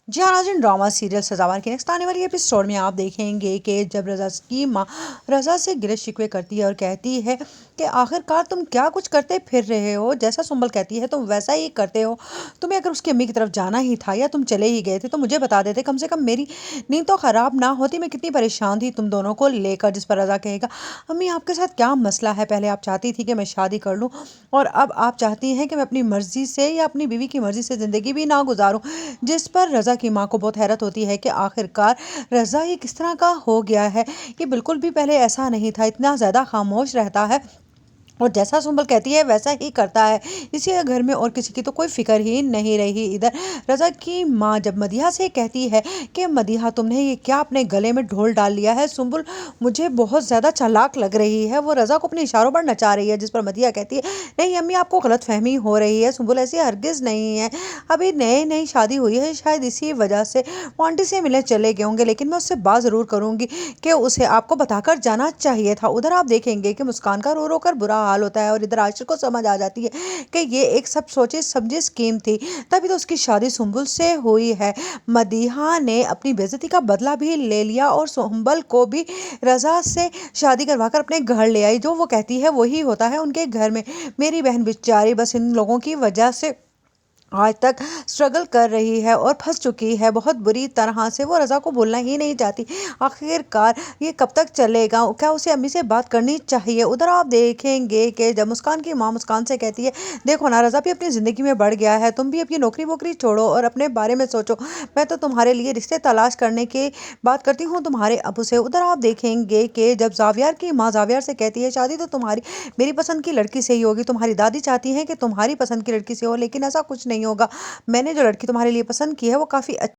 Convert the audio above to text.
जी हाँ नाज़रीन, drama serial सजावार के नेक्स्ट आने वाली एपिसोड में आप देखेंगे कि जब रज़ा की माँ रज़ा से गिले शिकवे करती है और कहती है कि आखिरकार तुम क्या कुछ करते फिर रहे हो, जैसा सुंबल कहती है तुम वैसा ही करते हो। तुम्हें अगर उसकी अम्मी की तरफ जाना ही था या तुम चले ही गए थे तो मुझे बता देते, कम से कम मेरी नींद तो ख़राब ना होती। मैं कितनी परेशान थी तुम दोनों को लेकर। जिस पर रज़ा कहेगा, अम्मी आपके साथ क्या मसला है? पहले आप चाहती थी कि मैं शादी कर लूँ और अब आप चाहती हैं कि मैं अपनी मर्ज़ी से या अपनी बीवी की मर्ज़ी से ज़िंदगी भी ना गुजारूँ। जिस पर रज़ा की माँ को बहुत हैरत होती है कि आखिरकार रज़ा ये किस तरह का हो गया है। ये बिल्कुल भी पहले ऐसा नहीं था, इतना ज़्यादा खामोश रहता है और जैसा सुंबल कहती है वैसा ही करता है। इसी घर में और किसी की तो कोई फिक्र ही नहीं रही। इधर रज़ा की माँ जब मदीहा से कहती है कि मदीहा तुमने ये क्या अपने गले में ढोल डाल लिया है, सुंबल मुझे बहुत ज़्यादा चालाक लग रही है। वो रज़ा को अपने इशारों पर नचा रही है। जिस पर मदीहा कहती है, नहीं अम्मी आपको गलतफहमी हो रही है, सुंबल ऐसी हरगिज़ नहीं है। अभी नई नई शादी हुई है, शायद इसी वजह से वो आंटी से मिलने चले गए होंगे, लेकिन मैं उससे बात ज़रूर करूँगी कि उसे आपको बताकर जाना चाहिए था। उधर आप देखेंगे कि मुस्कान का रो रो कर बुरा हाल होता है और इधर आशिक को समझ आ जाती है कि ये एक सब सोचे समझे स्कीम थी, तभी तो उसकी शादी सुंबल से हुई है। मदीहा ने अपनी बेइज्जती का बदला भी ले लिया और सुंबल को भी रज़ा से शादी करवाकर अपने घर ले आई। जो वो कहती है वही होता है उनके घर में। मेरी बहन बेचारी बस इन लोगों की वजह से आज तक स्ट्रगल कर रही है और फंस चुकी है बहुत बुरी तरह से। वो रज़ा को बोलना ही नहीं चाहती। आखिरकार ये कब तक चलेगा? क्या उसे अम्मी से बात करनी चाहिए? उधर आप देखेंगे कि जब मुस्कान की माँ मुस्कान से कहती है, देखो ना रज़ा भी अपनी ज़िंदगी में बढ़ गया है, तुम भी अपनी नौकरी वोकरी छोड़ो और अपने बारे में सोचो। मैं तो तुम्हारे लिए रिश्ते तलाश करने की बात करती हूँ तुम्हारे अबू से। उधर आप देखेंगे कि जब जावियार की माँ जावियार से कहती है, शादी तो तुम्हारी मेरी पसंद की लड़की से ही होगी, तुम्हारी दादी चाहती हैं कि तुम्हारी पसंद की लड़की से हो, लेकिन ऐसा कुछ नहीं होगा। मैंने जो लड़की तुम्हारे लिए पसंद की है वो काफ़ी